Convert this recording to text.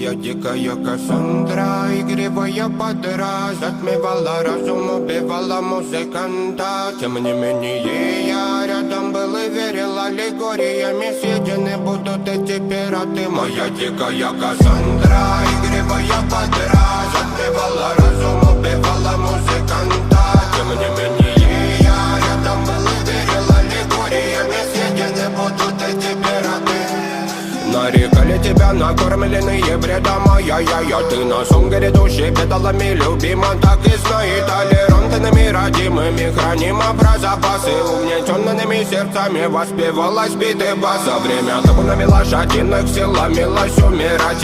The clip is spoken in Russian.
Моя дикая Кассандра, игривая подра, затмевала разум, убивала музыканта. Тем не менее я рядом был и верил аллегориями съедены будут эти пираты. Моя дикая Кассандра, игривая подра, затмевала разум, убивала музыканта. Тем не менее я рядом был и верил аллегориями съедены будут эти пираты. Нарекали тебя накормленные бредом, ай-яй-яй. Ты на сон грядущий педалами любима. Так и знай, толерантными родимыми храним про запасы. Угнетенными сердцами воспевалась биты баса. Время табунами лошадиных силами лось умирать. И